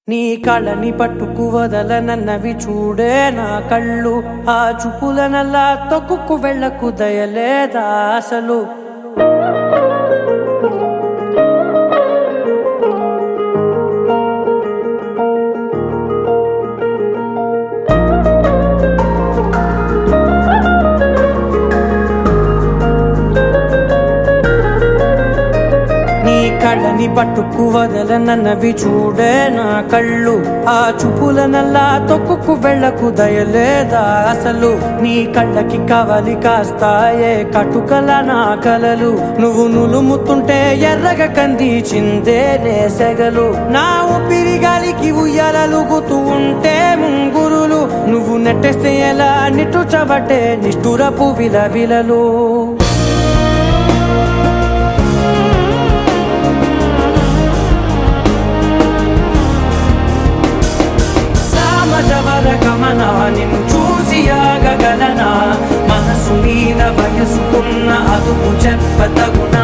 నీ కళ్ళని పట్టుకు వదలనన్నవి చూడే నా కళ్ళు, ఆ చూపులనల్లా తొక్కుకు వెళ్ళకు దయలేదా అసలు. కళ్ళని పట్టుకు వదలనన్నవి చూడే నా కళ్ళు, ఆ చూపులనల్లా తొక్కుకు వెళ్ళకు దయలేదా అసలు. నీ కళ్ళకి కవలి కాస్తాయే కటుకల నా కలలు, నువ్వు నులుముతుంటే ఎర్రగా కందిచిందే నేసెగలు. నా ఊపిరి గాలికి ఉయ్యాలలుగుతూ ఉంటే ముంగురులు, నువ్వు నెట్టేస్తే ఎలా నిట్టుచబట్టే నిష్ఠురపు విలవిలలు. గమనా నిన్ను చూసి ఆగగలనా, మనసు మీద వయసుకున్న అదుపు చెప్పతగునా.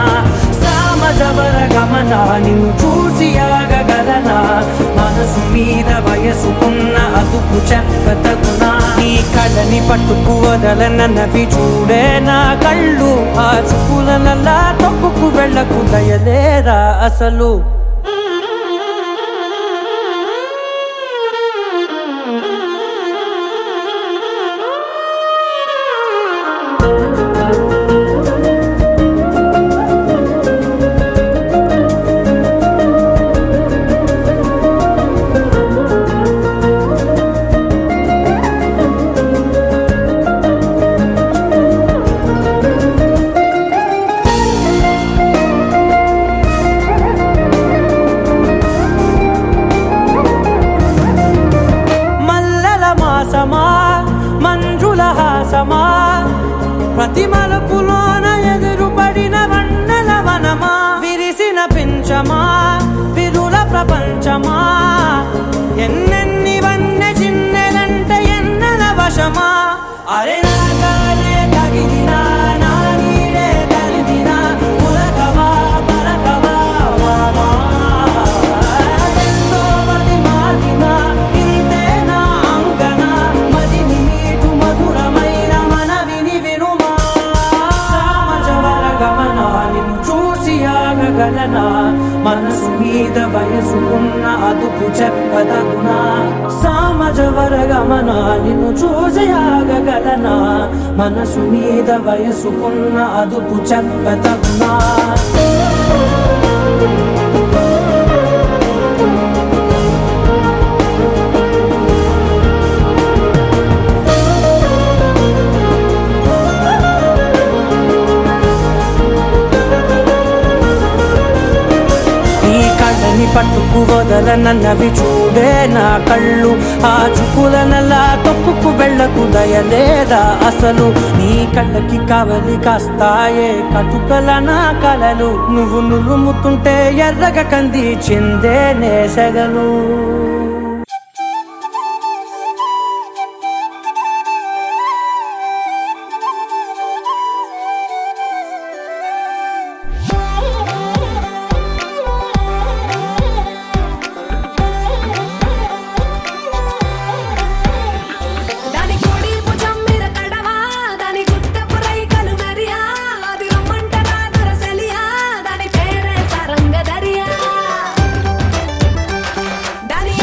సామజవర గమనా నిన్ను చూసి ఆగగలనా, మనసు మీద వయసుకున్న అదుపు చెప్పతగునా. నీ కళ్ళని పట్టుకు వదలనన్నవి చూడే నా కళ్ళు, ఆ చూపులనల్లా తొక్కుకు వెళ్ళకు దయలేరా అసలు. మంజుల హాసమా, ప్రతి మలుపులోన ఎదురుపడిన వన్నెల వనమా, విరిసిన పించమా విరుల ప్రపంచమా, ఎన్నెన్ని వన్నె చిన్నెలంటే ఎన్నెల వశమా. అరే నాగాలే తగిలినా నా నీడే తరిమినా, ఉలకవా పలకవా వామా, ఎంతో మతి మారినా ఇంతే నా అంగన, మదిని నీటు మధురమైన మనవిని వినుమా. సామజవర గమనా నిన్ను చూసి ఆగగలనా, మనసు మీద వయసుకున్న అదుపు చెప్పదగునా. సామజవర గమనా నిన్ను చూసి ఆగగలనా, మనసు మీద వయసుకున్న అదుపు చెప్పదగునా. పట్టుకు వదలనన్నవి చూడే నా కళ్ళు, ఆ చూపులనల్లా తొక్కుకు వెళ్ళకు దయలేదా అసలు. నీ కళ్ళకి కవలి కాస్తాయే కటుకల నా కలలు, నువ్వు నులుముతుంటే ఎర్రగా కందిచిందే నేసెగలు. Dani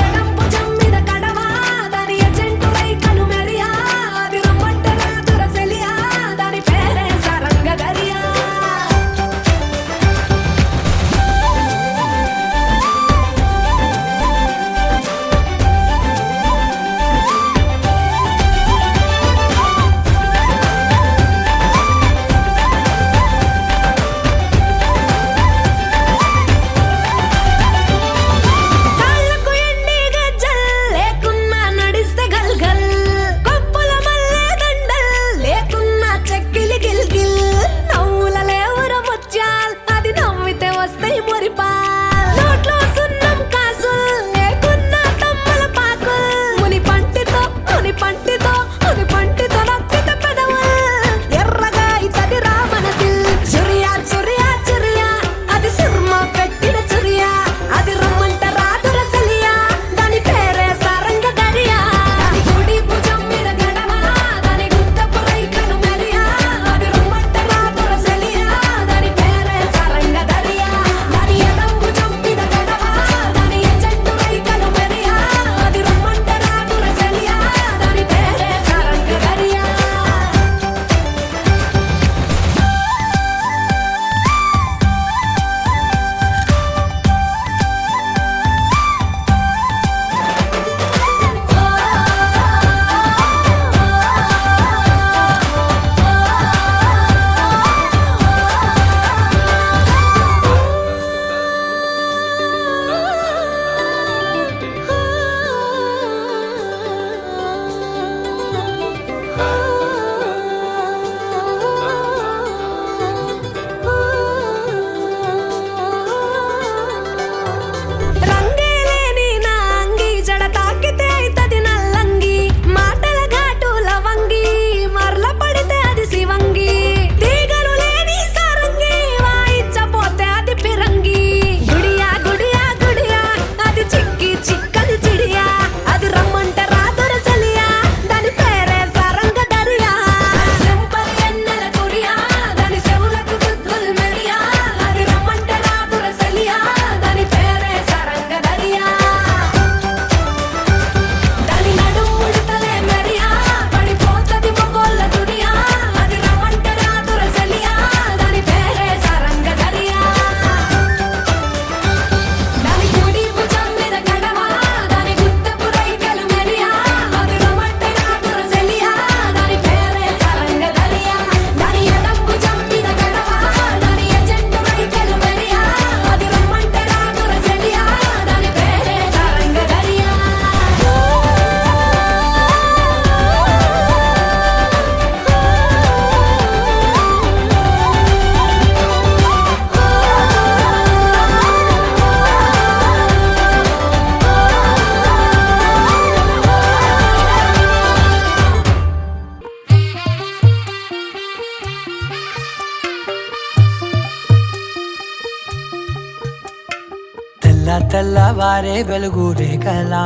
తెల్లవారే వెలుగు రేఖలా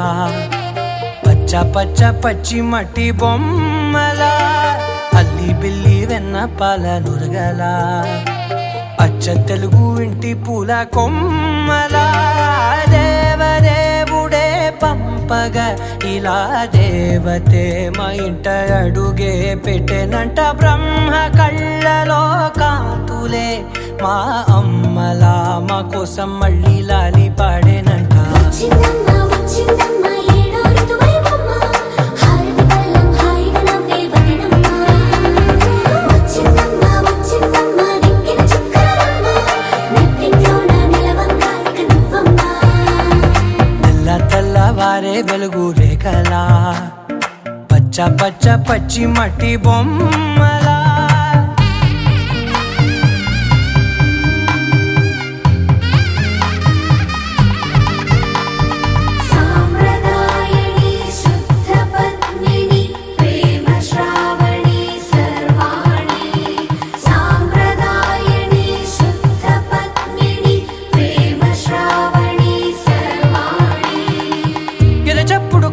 పచ్చ పచ్చ పచ్చి మట్టి బొమ్మలా అల్లి బిల్లి వెన్న పాల నురగలా అచ్చ తెలుగు ఇంటి పూల కొమ్మలా దేవదేవుడే పంపగా ఇలా దేవతే మా ఇంట అడుగే పెట్టెనంట బ్రహ్మ కళ్ళలో కాంతులే మా అమ్మలా మా కోసం మళ్ళీ లాలి పాడేనంట తెల్లవారే వెలుగు రేఖలా పచ్చ పచ్చ పచ్చి మట్టి బొమ్మలా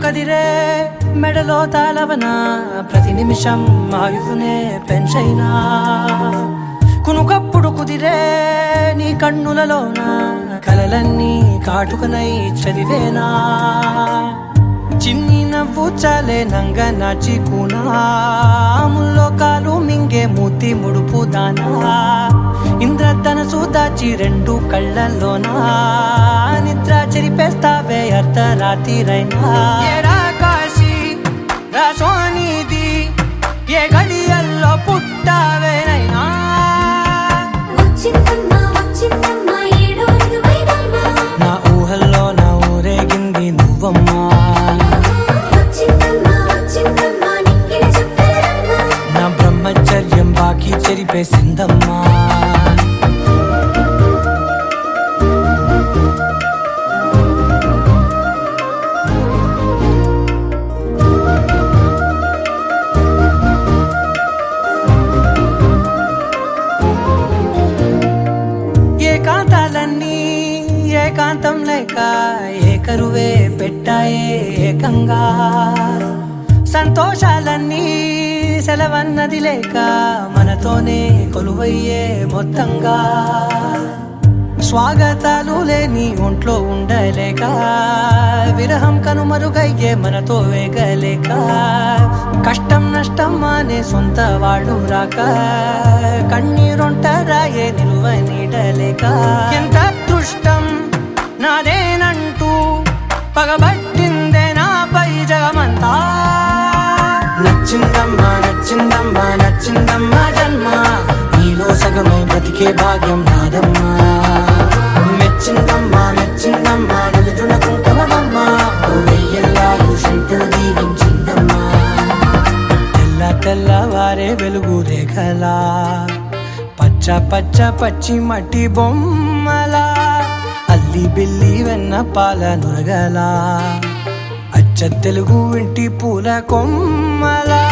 కదిరే మెడలో తాళవన ప్రతి నిమిషం ఆయుధునే పెంచైనా కునుకప్పుడు కుదిరే నీ కన్నులలోన కలలన్నీ కాటుకనై చదివేనా చిన్ని నవ్వు చాలే నంగ నాచి కూనాముల్లో కాలు మింగే మూతి ముడుపు దానా ఇంద్రధనసు దాచి రెండు కళ్ళల్లోనా నిద్ర చెరిపేస్తావే అర్ధరాత్రిరైనా కాశీ రాసోనిది ఏ గడియల్లో పుట్టావేనైనా నా ఊహల్లో నా ఊరేగింది నువ్వమ్మా నా బ్రహ్మచర్యం బాకీ చెరిపేసిందమ్మా ఏకాంతాలన్నీ ఏకాంతం లేక ఏకరువే పెట్టాయే ఏకంగా సంతోషాలన్నీ సెలవన్నది లేక మనతోనే కొలువయ్యే మొత్తంగా స్వాగతాలు లేని ఒంట్లో ఉండలేక విరహం కనుమరుగయ్యే మనతో వేగలేక కష్టం నష్టం అనే సొంత వాళ్ళు రాక కన్నీరొంటరాయే నిలువ నీడలేక ఎంత అదృష్టం నాదేనంటూ పగబట్టిందే నాపై జగమంతా నచ్చిందమ్మా నచ్చిందమ్మా నచ్చిందమ్మా జన్మ నీలో సగమై బ్రతికే భాగ్యం నాదమ్మా మెచ్చిందమ్మా మెచ్చిందమ్మా నుదుటిన కుంకుమమ్మా వెయ్యల్లాగు శంకరు దీవించిందమ్మా తెల్లవారే వెలుగు రేఖలా పచ్చ పచ్చ పచ్చి మట్టి బొమ్మలా అల్లి బిల్లి వెన్న పాల నురగలా అచ్చ తెలుగు ఇంటి పూల కొమ్మలా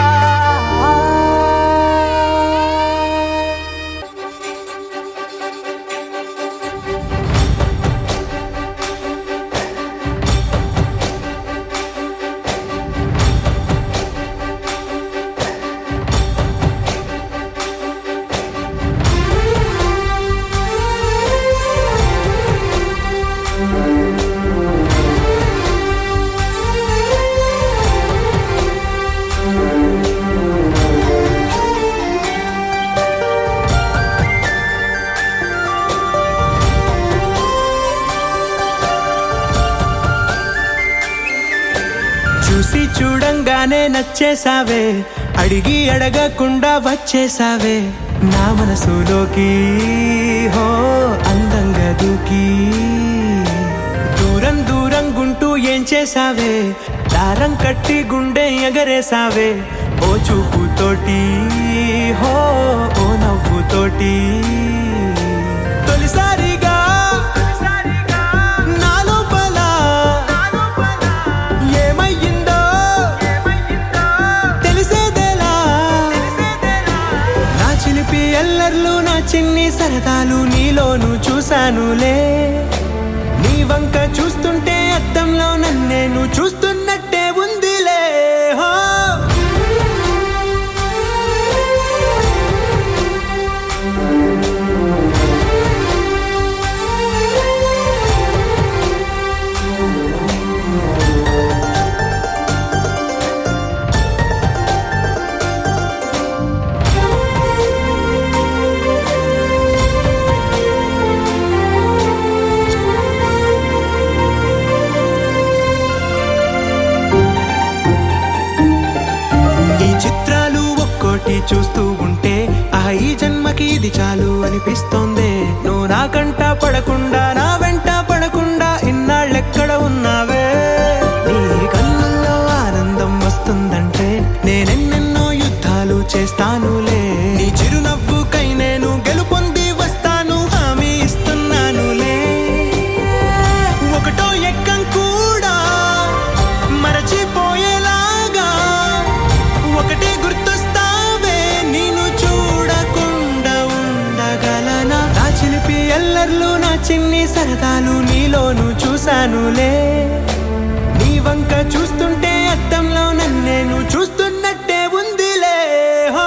చూసి చూడంగానే నచ్చేసావే అడిగి అడగకుండా వచ్చేసావే నా మనసులోకి హో అందంగా దూకి దూరం దూరం గుంటూ ఏం చేసావే దారం కట్టి గుండె ఎగరేసావే ఓ చూపుతోటి హో ఓ నవ్వుతోటి తొలిసారిగా ఎల్లర్లు నా చిన్ని సరదాలు నీలోను చూశానులే నీ వంక చూస్తుంటే అద్దంలో నన్నేను చూస్తున్నట్టే ఉందిలే హో. చూస్తూ ఉంటే ఈ జన్మకి ఇది చాలు అనిపిస్తోంది. నువ్వు నా కంట పడకుండా నా వెంట పడకుండా ఇన్నాళ్ళెక్కడ ఉన్నావే. నీ కళ్ళల్లో ఆనందం వస్తుందంటే నేనెన్నెన్నో యుద్ధాలు చేస్తానులే. నీ చిరునవ్వుకై నేను గెలుపొంది వస్తాను హామీ ఇస్తున్నానులే. ఒకటో ఎక్కం కూడా మరచిపోయేలాగా ఒకటే గుర్తొస్తా ఎల్లర్లు నా చిన్ని సరదాలు నీలోను చూశానులే. నీ వంక చూస్తుంటే అద్దంలో నన్నేను చూస్తున్నట్టే ఉందిలే హో.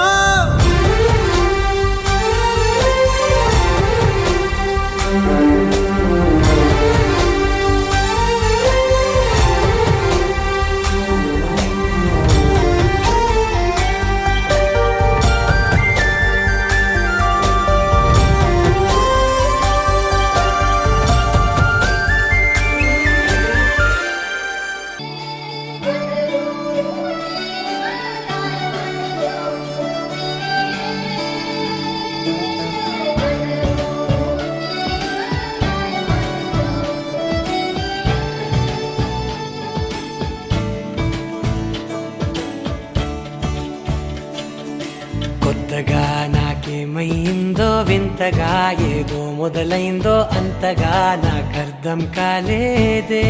కొత్తగా నాకేమైందో వింతగా ఏదో మొదలైందో అంతగా నాకర్థం కాలేదే.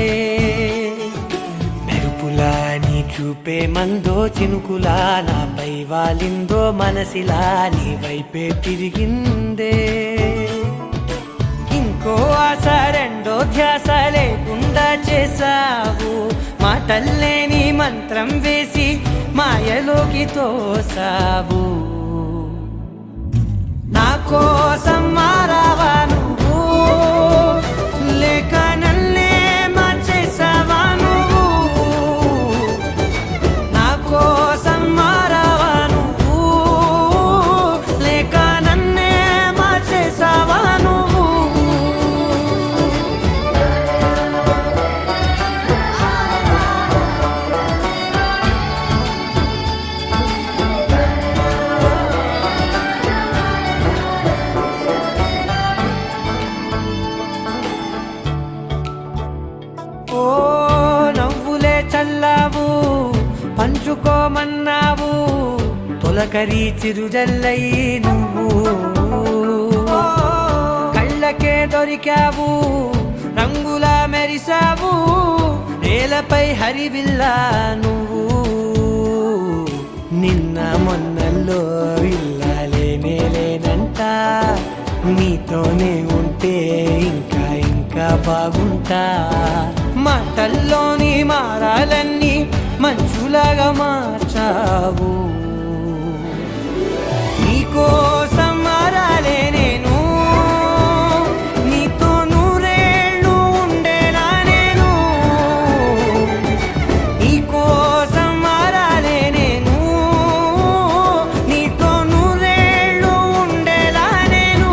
మెరుపులా నీ చూపే మందో చినుకులా నాపై వాలిందో మనసిలా నీ వైపే తిరిగిందే. ఇంకో ఆశ రెండో ధ్యాస లేకుండా చేసావు. మాటల్లే నీ మంత్రం వేసి మాయలోకి తోసావు. నా కోసం మారావా నువ్వు లేక నన్నే మార్చేసావా నువ్వు. నా కోసం మారావా నువ్వు లేక నన్నే మార్చేసావా నువ్వు. చల్లావు పంచుకోమన్నావు తొలకరి చిరుజల్లై నువ్వు. కళ్ళకే దొరికావు రంగులా మెరిసావు నేలపై హరివిల్లా నువ్వు. నిన్న మొన్నల్లో ఇల్లాలేనేలేనంట నీతోనే ఉంటే ఇంకా ఇంకా బాగుంటా. మాటల్లోని మారాలన్నీ మంచులాగా మార్చావు. నీకోసం మారాలే నేను నీతో నూరేళ్ళు ఉండేలా నేను. నీకోసం మారాలే నేను నీతో నూరేళ్ళు ఉండేలా నేను.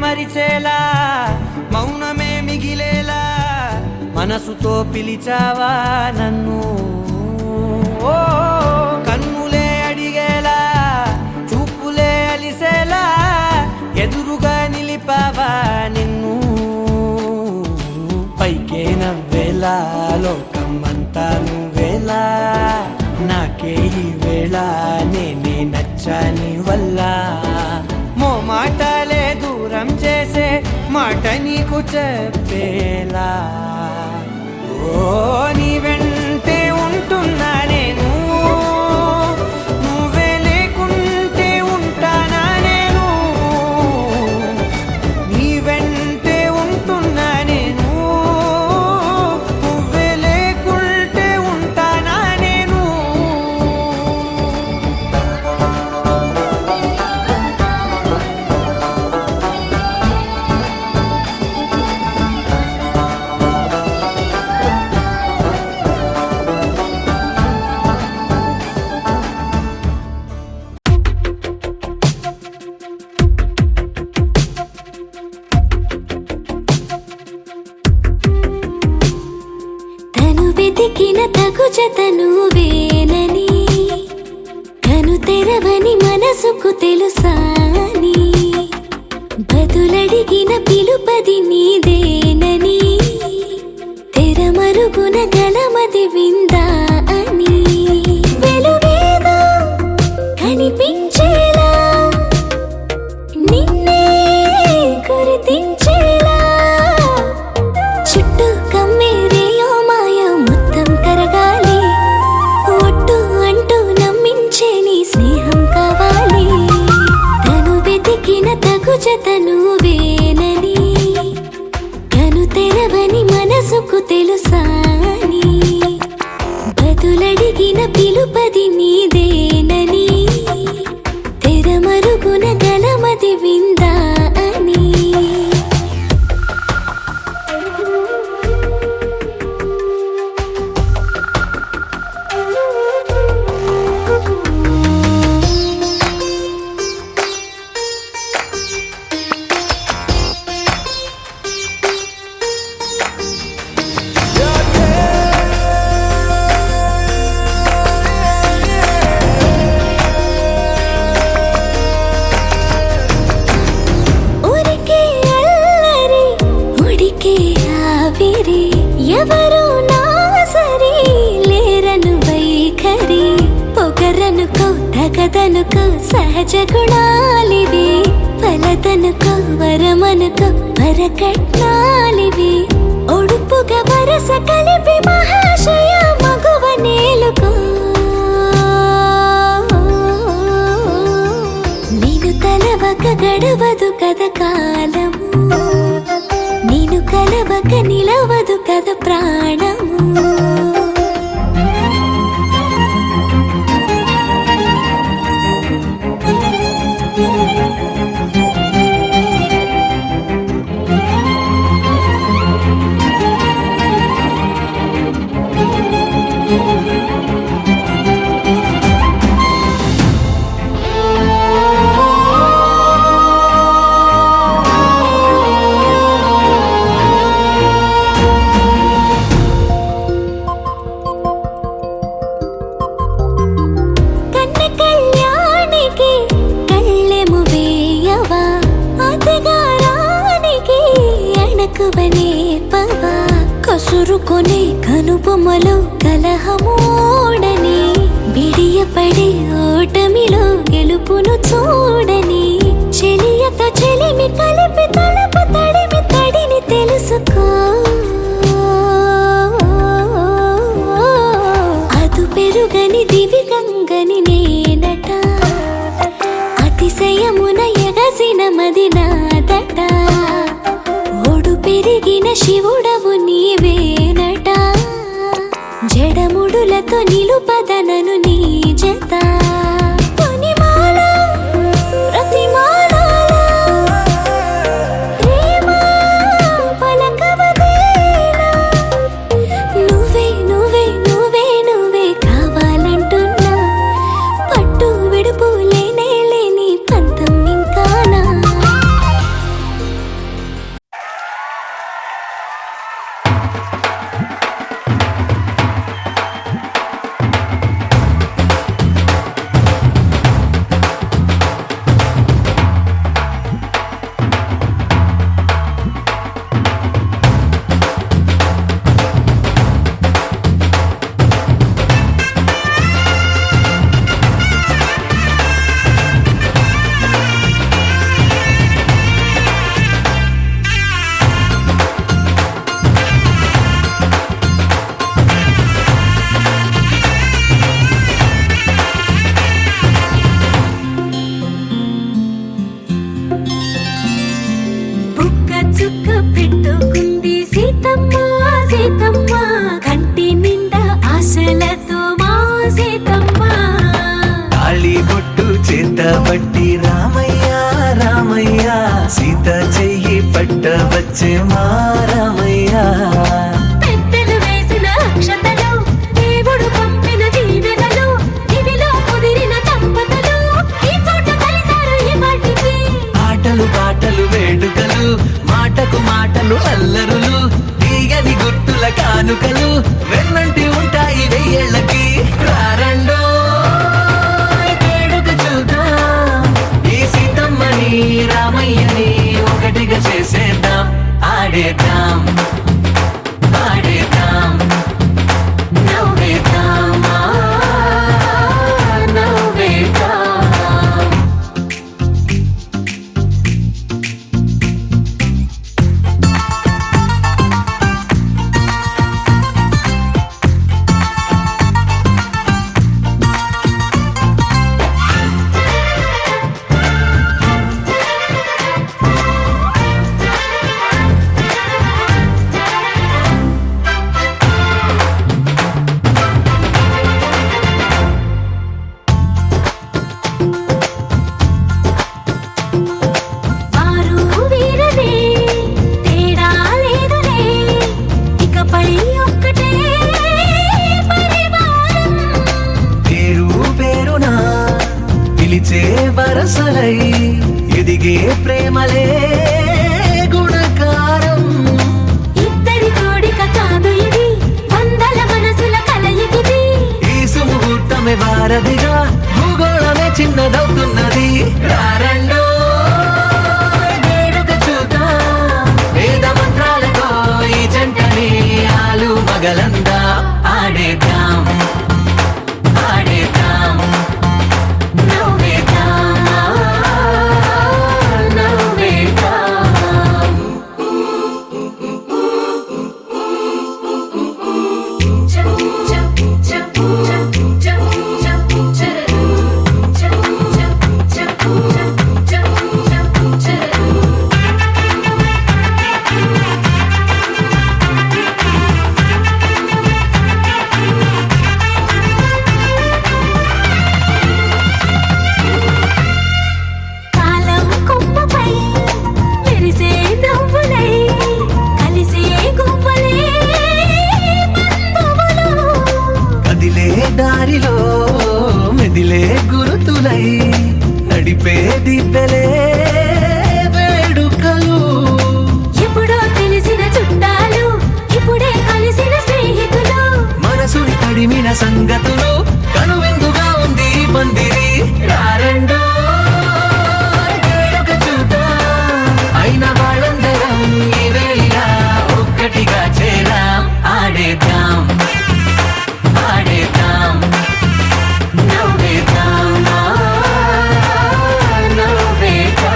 మరిచేలా మౌనమే మిగిలేలా మనసుతో పిలిచావా నన్ను. ఓ కన్నులే అడిగేలా చూపులే అలిసేలా ఎదురుగా నిలిపావా నిన్ను. నవ్వేలా లోకమంతా నువ్వేలా నాకే ఈ వేళ నేనే నచ్చని వల్ల మాటలే దూరం చేసే మాట నీకు చెప్పేలా ఓ నీ వెంటే ఉంటున్నా నేను నువ్వే లేకుంటే ఉంటానా నేను నీ వెంటే ఉంటున్నా నేను నువ్వే లేకుంటే ఉంటానా నేను వెతికిన తగు జత నువ్వేనని కను తెరవని మనసుకు తెలుసాని బదులడిగిన పిలుపది నీదేనని తెరమరుగున గలమది విందా అని వెలుగేదో కనిపించేలా నిన్నే గుర్తించేలా చుట్టూ కమ్మేరేయో మాయ మొత్తం కరగాలి ఒట్టు అంటూ నమ్మించే నీ స్నేహం కావాలి తను వెతికిన తగు జత నువ్వేనని కను తెరవని మనసుకు తెలుసాని బదులడిగిన పిలుపది నీదేనని తెరమరుగున గలమది విందా అని ఎవరు నా సరి లేరను వైఖరి పొగరనుకో తగదనుకో సహజ గుణాలివి ఫలదనుకో వరమనుకో వరకట్నాలివి ఒడుపుగా వరస కలిపి మహాశయ మగువ నేలుకో నేను తలవక గడవదు కథ కాలము నేను కలవక నిలవదు కథ ప్రాణము కసురుకొనే కనుబొమ్మలో కలహమోడని బిడియపడే ఓటమిలో గెలుపును చూడని చెలియత చెలిమి కలిపి తలపు తడిమి తడిని తెలుసుకో అదు పెరుగని దివి గంగని నేనట అతిశయమున ఎగసిన మది నాదట పెరిగిన శివుడవు నీవేనట జడముడులతో నిలుపదనను నీ జత తొనిమాల ప్రతిమాల ప్రేమ పలకవదేలా నువ్వే నువ్వే నువ్వే నువ్వే కావాలంటున్నా పట్టు విడుపు లేనే లేని పంతం ఇంకానా పిలిచే మారమయ్యా. పెద్దలు వేసిన అక్షతలు, దేవుడు పంపిన దీవెనలు, ఇవిలో కుదిరిన దంపతులు ఈ చోట కలిశారు ఈ వాటికి. ఆటలు పాటలు వేడుకలు, మాటకు మాటలు అల్లరులు, తీయని గుర్తుల కానుకలు వెన్నంటి ఉంటాయి వెయ్యేళ్ళకి. రారండో వేడుక చూద్దాం, ఈ సీతమ్మని రామయ్యని ఒకటిగా చేసేద్దాం. ఆడేద్దాం పాడేద్దాం నవ్వేద్దాం నవ్వేద్దాం. వారు వీరనే తేడా లేదులే, ఇకపై ఒక్కటే పరివారం. పేరు పేరునా పిలిచే వరసలై ఎదిగే ప్రేమలే గుణకారం. ఇద్దరి కోడిక కాదు ఇది, వందల మనసుల కలయికిది. ఈ సుముహూర్తమే వారధిగా భూగోళమే చిన్నదవుతున్నది. రారండో వేడుక చూద్దాం, వేద మంత్రాలతో ఈ జంటని ఆలు మగలందా. ఆడేద్దాం ఆడేద్దాం నవ్వేద్దాం నవ్వేద్దాం. కాలం కొమ్మపై మెరిసే నవ్వులై కలిసే గువ్వలే బంధువులు. కదిలే దారిలో మెదిలే గురుతులై నడిపే దిబ్బెలే వేడుకలు. ఎప్పుడో తెలిసిన చుట్టాలు, ఇప్పుడే కలిసిన స్నేహితులు. మనసుని తడిమిన సంగతులు కనువిందుగా ఉంది ఈ పందిరి. రారండో వేడుక చూద్దాం, అయిన వాళ్ళందరం ఈ వేళ ఒక్కటిగా చేరాం. ఆడేద్దాం ఆడేద్దాం నవ్వేద్దాం నవ్వేద్దాం.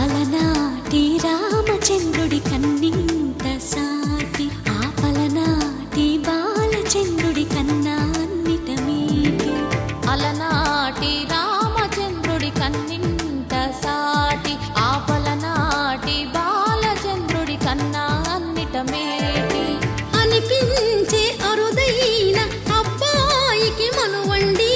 అలనాటి రామచంద్రుడి కన్నింత సాటి, ఆపలనాటి బాలచంద్రుడి కన్నా అన్నిట మీటి. అలనాటి రామచంద్రుడి కన్నింత సాటి, ఆపలనాటి బాలచంద్రుడి కన్నా అన్నిట మేటి. అనిపించే అరుదైన అబ్బాయికి మనువండి,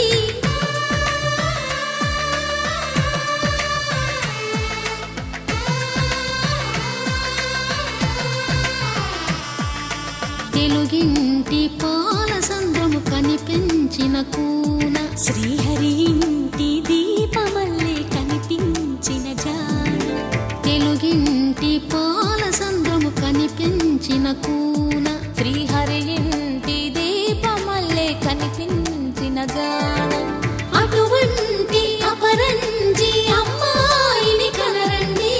తెలుగింటి పాల సంద్రము కనిపించిన కూన, శ్రీహరి ఇంటి దీపమల్లే కనిపించిన జాన. తెలుగింటి పాల సంద్రము కనిపించిన కూన, శ్రీహరి ఇంటి దీపమల్లే కనిపించిన జానం. అటువంటి అపరంజి అమ్మాయిని కనరండి.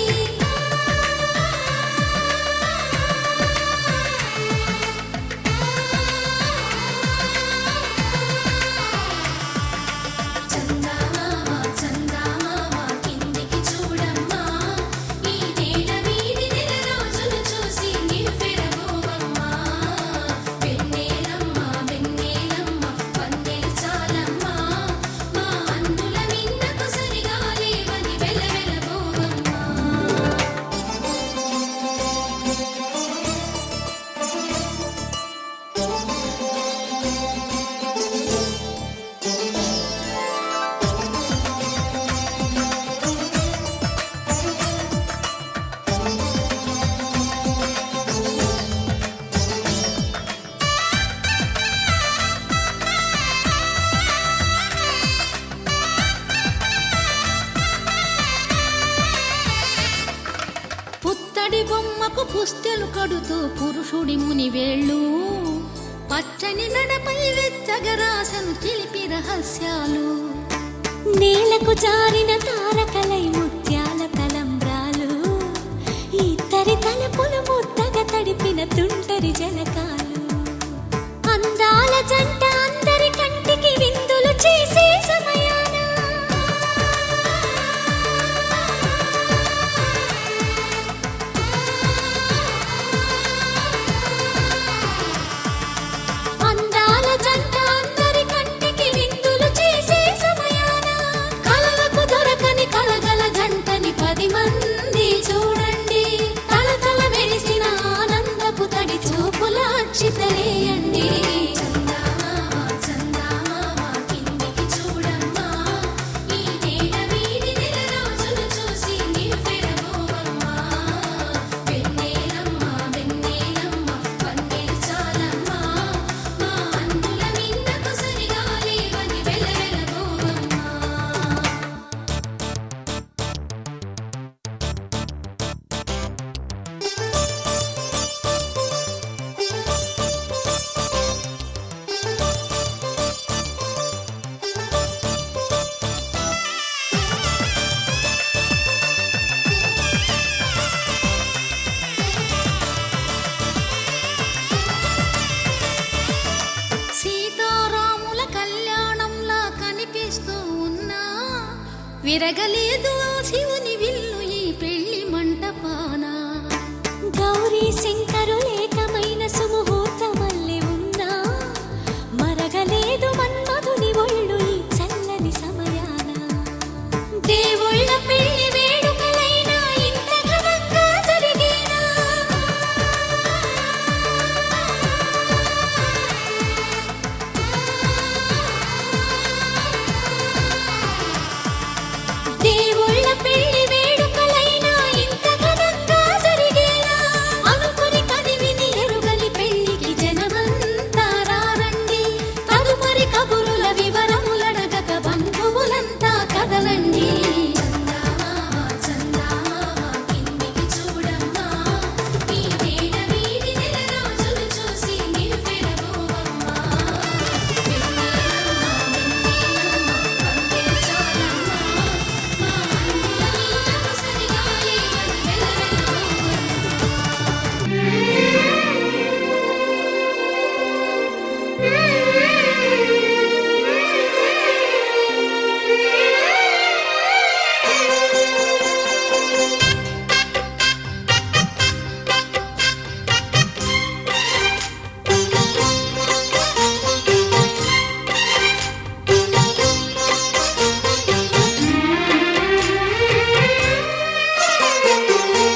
పుస్తెలు కడుతూ పురుషుడి ముని వేళ్ళు పచ్చని నడపై వెచ్చగరాసను చిలిపి రహస్యాలు నేలకు జారిన తారకలై ముత్యాల తలంబ్రాలు ఇద్దరి తలపులు ముద్దగా తడిపిన తుంటరి జలకాలు అందాల జంట అందరి కంటికి విందులు చేసే సమయాన అందాల జంట అందరి కంటికి విందులు చేసే సమయాన కలలకు దొరకని కలగల జంటని 10 మంది చూడండి తలతల మెరిసిన ఆనందపు తడి చూపుల అక్షితలేయండి సీతారాముల కళ్యాణంలా కనిపిస్తూ ఉన్నా విరగలేదు ఆ శివుని విల్లు ఈ పెళ్లి మంటపాన గౌరీ శంకరులేకమైన సుముహూర్తమల్లె ఉన్నా మరగలేదు మన్మధుని ఒళ్ళు ఈ చల్లని సమయాన దేవుళ్ళ పెళ్లి వేడుకలైనా ఇంత ఘనంగా జరిగేనా దేవుళ్ళ పెళ్లి వేడుకలైనా ఇంత ఘనంగా జరిగేలా అనుకుని కదివిని ఎరుగని పెళ్లికి జనమంతా రారండి తదుపరి కబురుల వివరములడగక బంధువులంతా కదలండి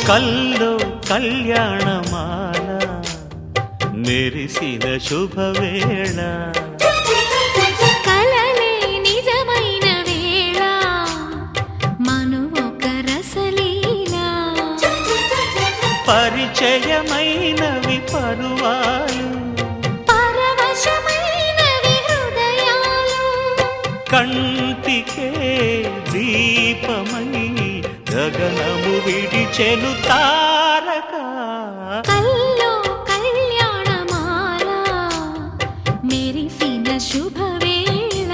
కల్లో కళ్యాణమాల మెరిసిన శుభవేళ కలలే నిజమైన వేళ మనువొక రసలీలా పరిచయమైనవి పరువాలు పరవశమైనవి హృదయాలు కంటికే దీపమై గగనము విడిచెను తారక కల్లో కళ్యాణమాల మెరిసిన శుభవేళ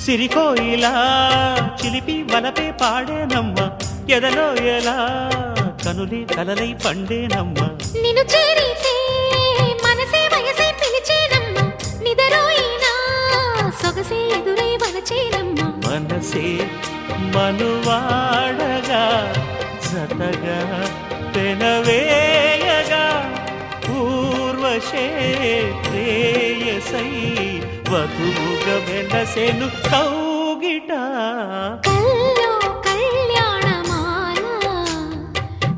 సిరికోయిలా చిలిపి వలపే పాడేనమ్మ ఎదలో ఎలా కనులే కలలై పండేనమ్మ నిన్ను చేరితే మనసే వయసే పిలిచేనమ్మ నిదరోయినా సొగసే ఎదురై వలచేనమ్మ మనసే మనువాడగా జతగా పెనవేయగా పూర్వశే ప్రేయసై వధువుగా వెలసెను కౌగిట ఇంట కల్లో కళ్యాణమాల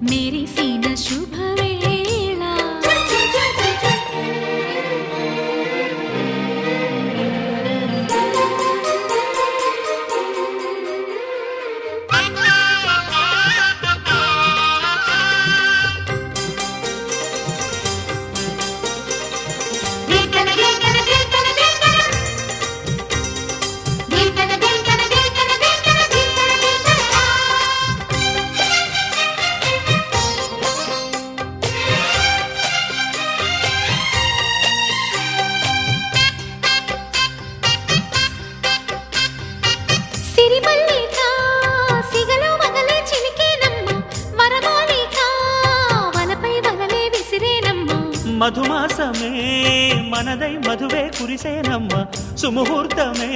మెరిసిన శుభవేళ సిరిమల్లిక సిగలో వగలే చిలికేనమ్మ వరమాలిక వలపై వగలే విసిరేనమ్మ మధుమాసమే మనదై మధువే కురిసేనమ్మ సుముహూర్తమే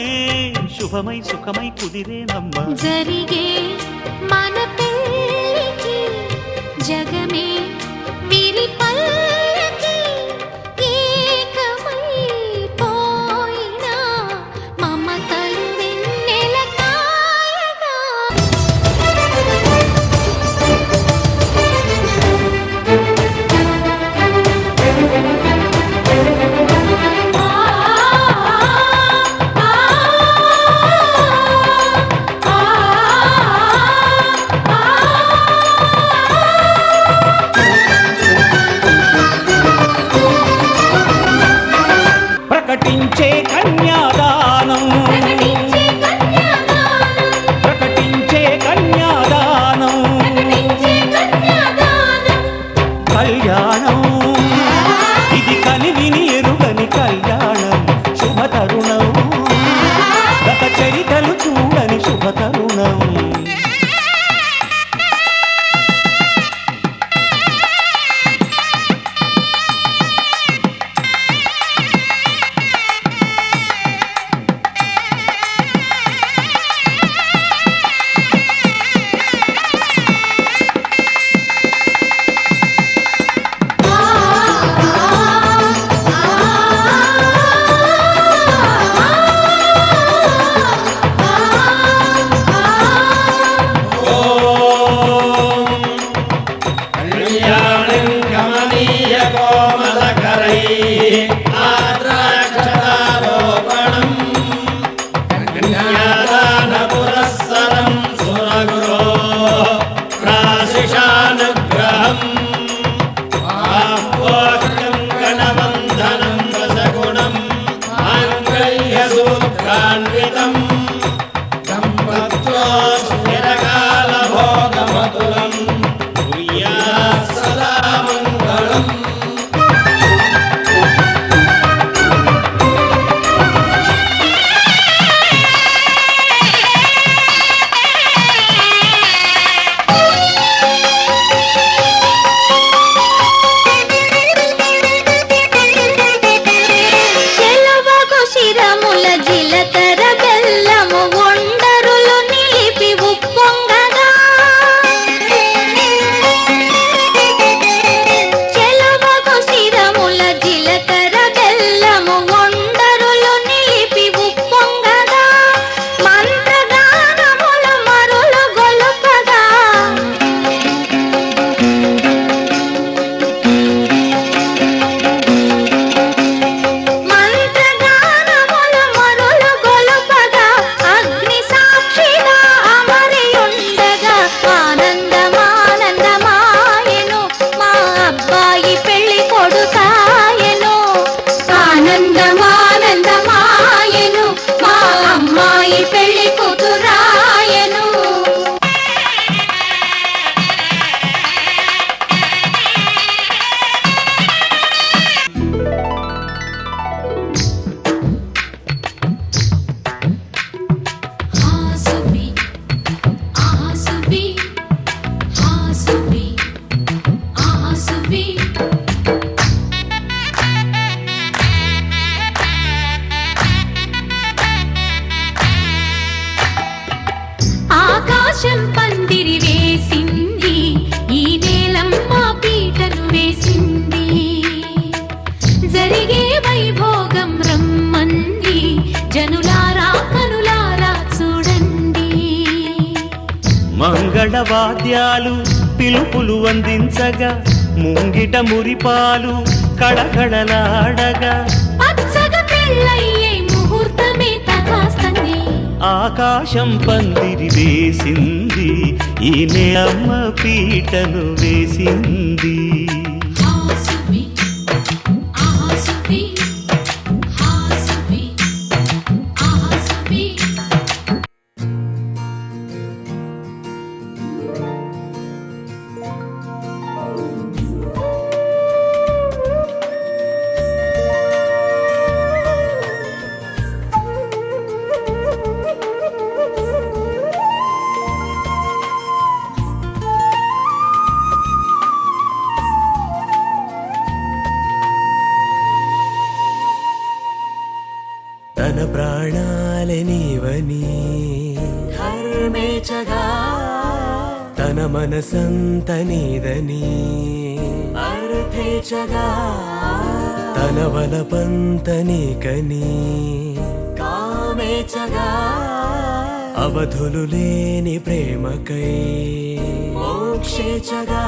శుభమై సుఖమై కుదిరేనమ్మ జరిగే మన పెళ్ళికి జగమే విరి పల్లకి ఏకమై పోయినా మమతలు వెన్నెల కాయగా ప్రకటించే కన్యాదానం ప్రకటించే కన్యాదానం కళ్యాణం ఇది కనివిని ఎరుగని కళ్యాణం శుభతరుణం గత చరితలు చూడని శుభతరుణం జనులారా కనులారా చూడండి మంగళవాద్యాలు పిలుపులు అందించగా ముంగిట మురిపాలు కళకళలాడగా పచ్చగా పెళ్ళయ్యే ముహూర్తమే తగాస్తుంది. ఆకాశం పందిరి వేసింది, ఈ నేలమ్మ పీటను వేసింది. హాసువి ఆహాసువి హాసువి ఆహాసువి. తన ప్రాణాలే నీవని ధర్మేచగా, తన మనసంత నీదని అర్థేచగా, తన వలపంత నీకని కామేచగా, అవధులు లేని ప్రేమకై మోక్షేచగా.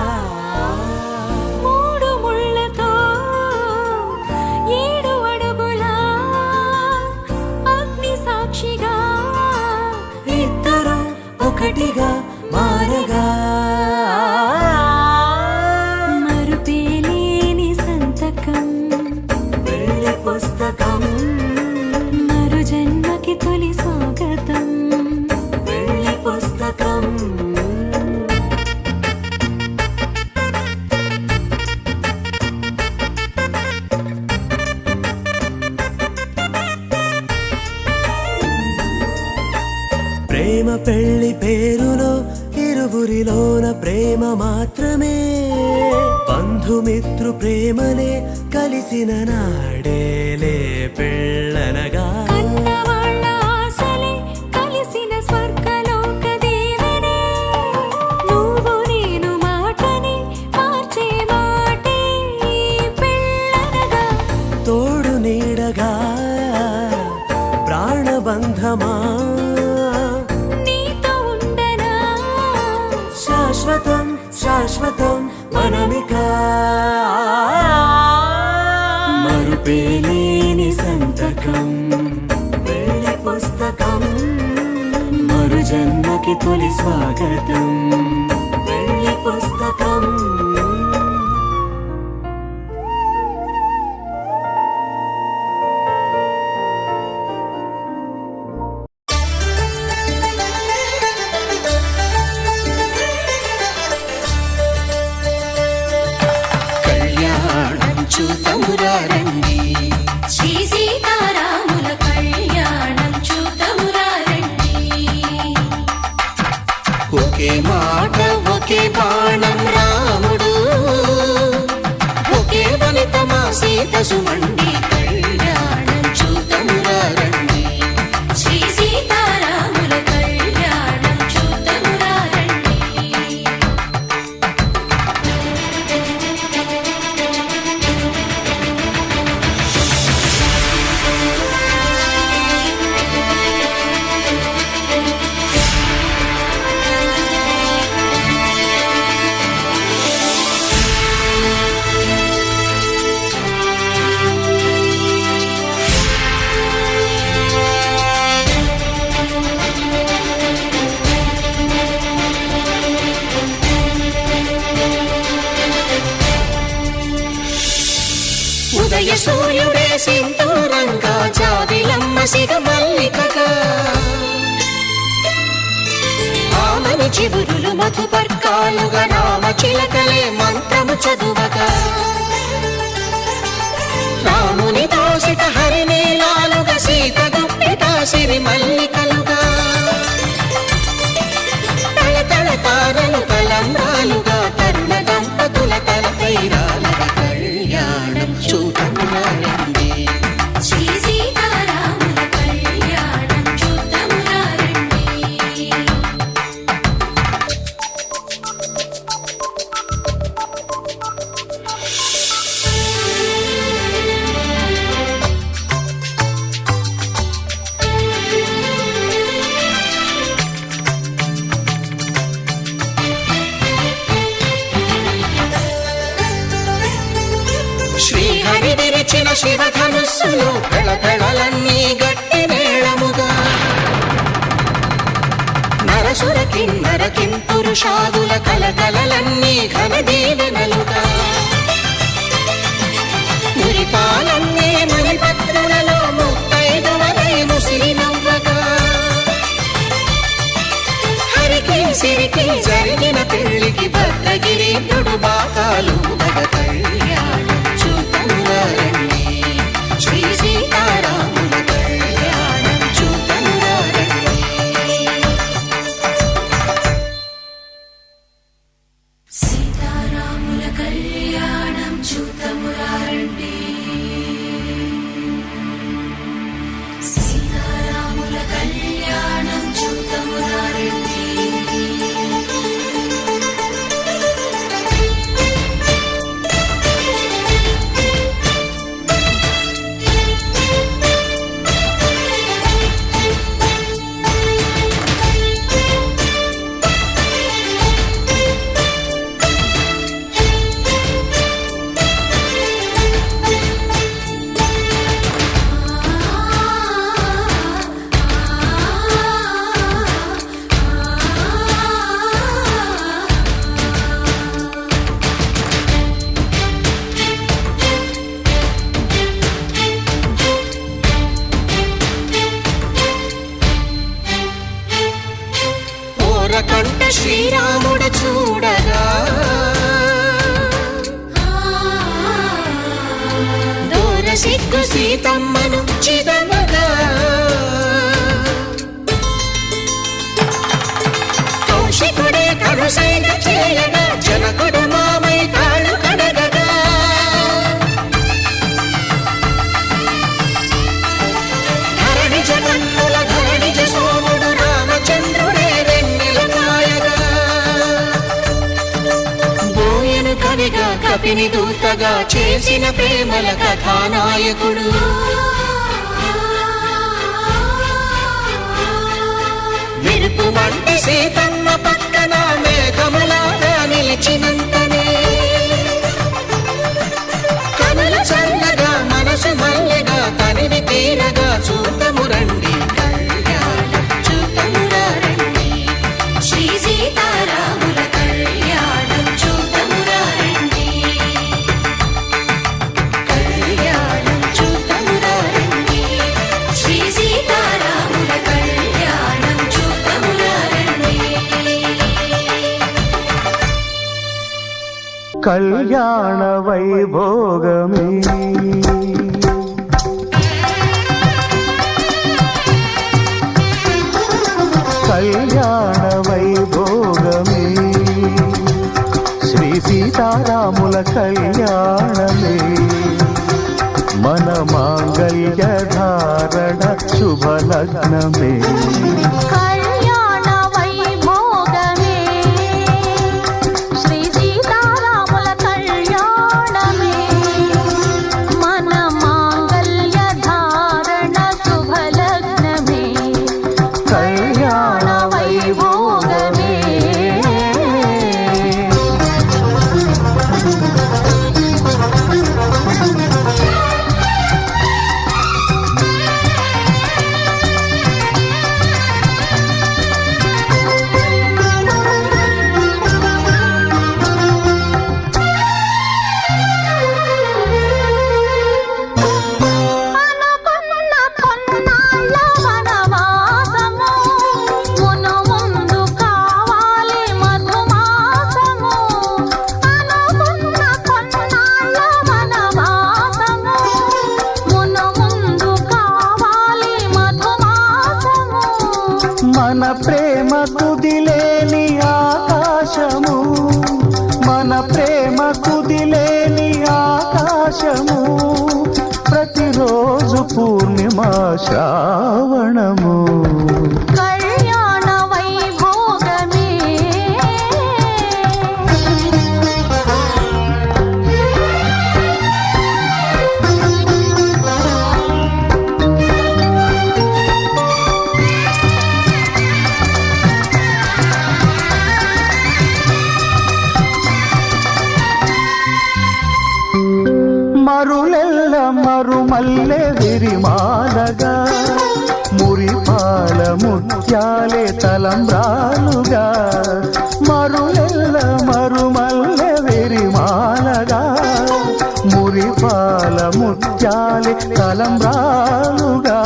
మూడు ముళ్ళతో 7 అడుగుల అగ్ని సాక్షిగా, ఇద్దరు ఒకటిగా మారగా, మరుపేలేని సంతకం వెళ్ళి పుస్తకం, మరు జన్మకి తొలి స్వాగతం. వెళ్ళి పుస్తకం. ప్రేమ పెళ్లి పేరులో ఇరువురిలోన ప్రేమ మాత్రమే, బంధుమిత్రు ప్రేమనే కలిసిన నాడేలే పెళ్ళనగా. కన్నవాళ్ళ ఆశలే కలిసిన స్వర్గలోక దీవెనే, నువ్వు నేను మాటని మార్చే మాటే పెళ్ళనగా. తోడు నీడగా ప్రాణబంధమా, నీతో ఉండనా శాశ్వతం శాశ్వతం మనమిక. మరుపేలేని సంతకం వెళ్ళి పుస్తకం, మరు జన్మకి తొలి స్వాగతం. వెళ్ళి పుస్తకం. కళ్యాణం చూతమురా రండి, శ్రీ సీతారాముల కళ్యాణం చూతమురా రండి. ఒకే మాట ఒకే బాణం రాముడు, ఒకే వనిత మా సీత సుమండి. కళ్యాణం చూతమురా రండి, శ్రీ సీతారాముల కళ్యాణం చూతమురా రండి. ఉదయ సూర్యుడే సింధూరంగా, జాబిలమ్మ సిగ మల్లికగా, ఆమని చివురులు మధుపర్కాలుగా, రామ చిలకలే మంత్రము చదువగా, రాముని దోసిట హరినీలాలుగా, సీత గుప్పిట సిరి మల్లికలుగా, తళతళ తారలు తలంబ్రాలుగా, తరుణ దంపతుల తలపైరాలుగా. కళ్యాణం చూతమురా రండి, శ్రీ సీతారాముల కళ్యాణం చూతమురా రండి. శివధనుస్సులు పెళపెళలన్నీ గట్టి మేళముగా నరసుర కిన్నర కింపురుషాదుల కలకలలన్నీ ఘన దీవెనలుగా మురిపాలన్నీ మునిపత్రులలో ముత్తైదువలై ముసిరి నవ్వగా హరికి సిరికి జరిగిన పెళ్లికి భద్రగిరీంద్రుడు బాకాలు మగ కళ్యాణం చూతమురారండి శ్రీ సీతారాముల కళ్యాణం చూతమురారండి సీతారాముల కళ్యాణం చూతమురారండి సీతారాముల కళ్యాణం చూతమురారండి కంట శ్రీరాముడు చూడగా దూర సిగ్గు సీతమ్మను చిదమగా కౌశికుడే కరుసైన చేయగా జనకుడు మామై కాళ్ళు కడగగా ధరణి జగన్నుల ధరణిజ సోముడు రామచంద్రుడే కవిగా కపిని దూతగా చేసిన ప్రేమల కథానాయకుడు మెరుపు వంటి సీతమ్మ పక్కన మేఘములాగా నిలిచినంతనే కనుల చల్లగా మనసు మల్లెగా తనివి తీరగా చూతమురండి కళ్యాణం చూతమురారండి శ్రీ సీతారాముల కళ్యాణం చూతమురారండి కళ్యాణం చూతమురారండి శ్రీ సీతారాముల కళ్యాణం చూతమురారండి కళ్యాణ వైభోగమే కళ్యాణ వైభోగమే శ్రీ సీతారాముల కళ్యాణమే మన మాంగళ్య ధారణ శుభలగ్నమే కళ్యాణ వైభోగమే శ్రీ సీతారాముల కళ్యాణమే మన మాంగళ్య ధారణ శుభలగ్నమే కళ్యాణ వైభోగమే అనుకున్న కొన్నాళ్ళ వనవాసము మును ముందు కావాలి మధుమాసము అనుకున్న కొన్నాళ్ళ వనవాసము మును ముందు కావాలి మధుమాసము మన ప్రేమ కుదిలేని ఆకాశము మన ప్రేమ కుదిలేని ఆకాశము ప్రతిరోజు పూర్ణిమా శ్రావణము కళ్యాణ వైభోగమే మరులెల్ల మరు మల్లె విరిమాలగా మురిపాల ముత్యాలే తలంబ్రాలుగా మరులెల్ల మరుమల్లె విరిమాలగా మురిపాల ముత్యాలే తలంబ్రాలుగా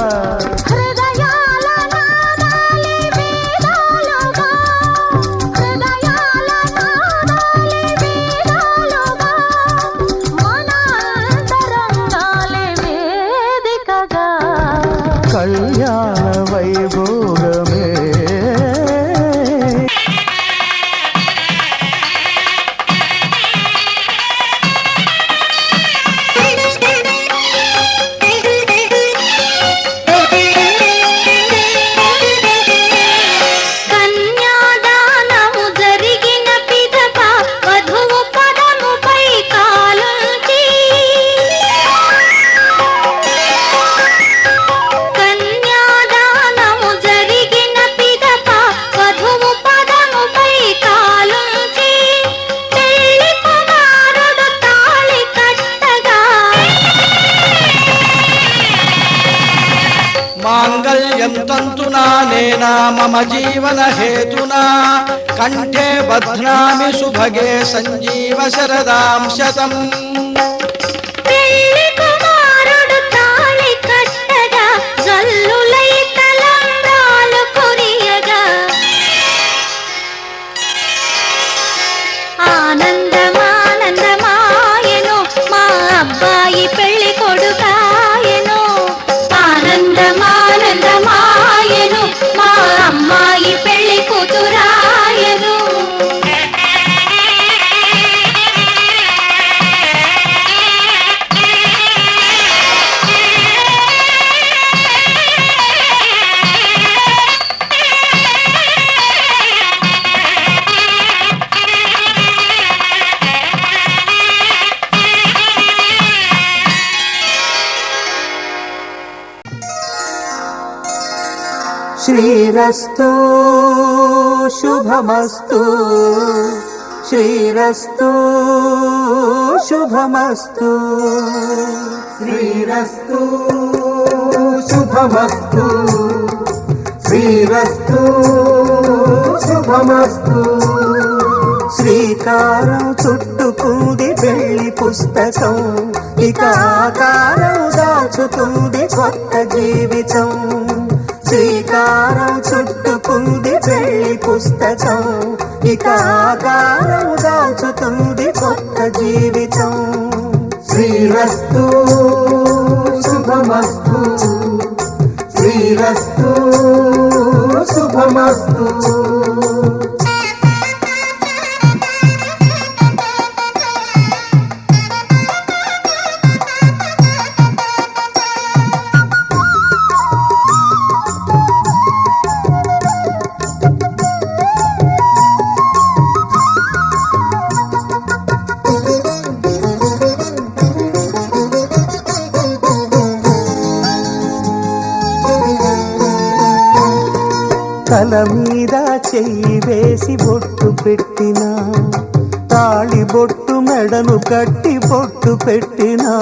హృదయాల నాదాలే వేదాలుగా హృదయాల నాదాలే వేదాలుగా మన అంతరంగాలే వేదికగా కళ్యాణ వైభోగమే కన్యాదానము జరిగిన పిదప వధువు పదముపై కాలుంచి కన్యాదానము జరిగిన పిదప వధువు పదముపై కాలుంచి పెళ్లి కుమారుడు తాళి కట్టగా మాంగళ్యం తంతునా నేనా మమ జీవన హేతునా కంఠే బధ్నామి సుభగే సంజీవ శరదాం శతం పెళ్లి కుమారుడు తాళి కట్టగా జల్లులై తలంబ్రాలు కురియగా ఆనందమానందమాయను మా అబ్బాయి పెళ్లి కొడుకాయను ఆనందమానందమాయను మా అమ్మాయి పెళ్లి కూతురాయను శ్రీరస్తు శుభమస్తు శ్రీరస్తు శుభమస్తు శ్రీరస్తు శుభమస్తు శ్రీరస్తు శుభమస్తు శ్రీకారం చుట్టుకుంది పెళ్లి పుస్తకం ఇక ఆకారం దాచుతుంది కొత్త జీవితం శ్రీకారం చుట్టుకుంది పెళ్లి పుస్తకం ఇక ఆకారం దాచుతుంది కొత్త జీవితం శ్రీరస్తు శుభమస్తు శ్రీరస్తు శుభమస్తు తల మీద చెయ్యి వేసి బొట్టు పెట్టినా తాళి బొట్టు మెడను కట్టి బొట్టు పెట్టినా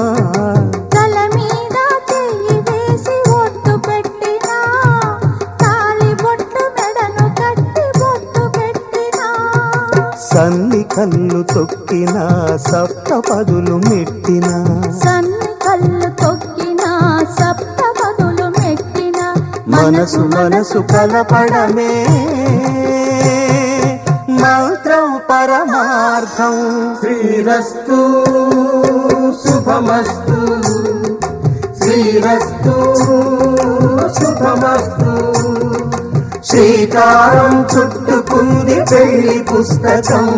తల మీద చెయ్యి వేసి ఒట్టు పెట్టినా తాళి బొట్టు మెడను కట్టి బొట్టు పెట్టినా సన్ని కళ్ళు తొక్కినా సప్తపదులు మెట్టినా సన్ని కళ్ళు తొక్కినా సప్తపదులు మెట్టినా మనసు మనసు కలపడమే మంత్రం పరమార్థం శ్రీరస్తు శుభమస్తు శ్రీరస్తు శుభమస్తు శ్రీకారం చుట్టుకుంది పెళ్లి పుస్తకం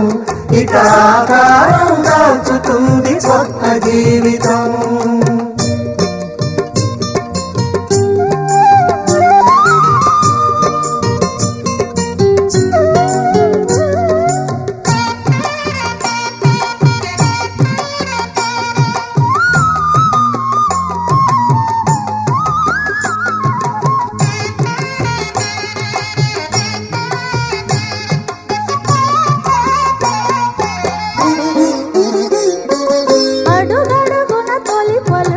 ఇక ఆకారం దాచుతుంది కొత్త జీవితం అడుగడుగున తొలి పొల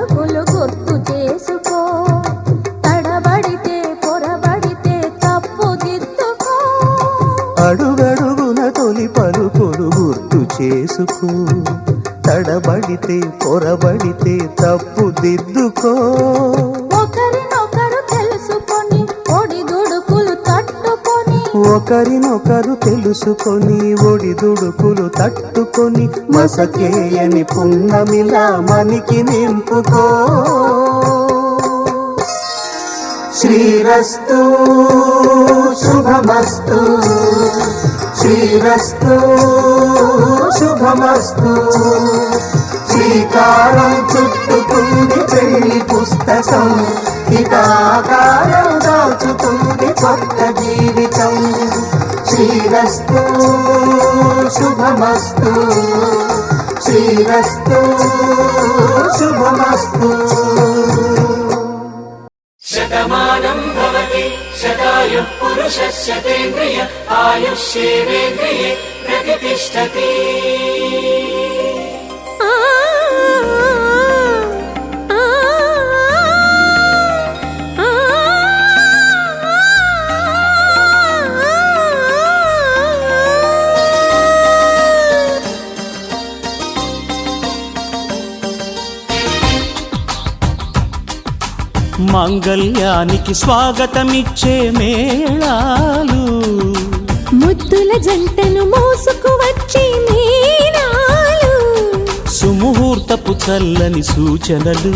అడుగడుగున తొలి పలుకులు గుర్తు చేసుకో, తడబడితే పొరబడితే తప్పు దిద్దుకో. ఒకరినొకరు తెలుసుకొని ఒడిదుడుకులు తట్టుకొని, ఒకరినొకరు తెలుసుకొని ఒడిదుడుకులు తట్టుకొని, మసకేయని పున్నమిలా మనికి నింపుకో. శ్రీరస్తు శుభమస్తు, శ్రీరస్తు శుభమస్తు. శ్రీకారం చుట్టుకుంది పెళ్లి పుస్తకం, ఇక ఆకారం దాచుతుంది కొత్త జీవితం. శ్రీరస్తు శుభమస్తు, శ్రీరస్తు శుభమస్తు. శతమానం భవతి శతాయుః పురుషः శతేంద్రియ ఆయుష్యేవేంద్రియే ప్రతిష్టతి. మాంగళ్యానికి స్వాగతమిచ్చే మేళాలు, ముద్దుల జంటను మోసుకు వచ్చే మీనాలు, సుముహూర్తపు చల్లని సూచనలు,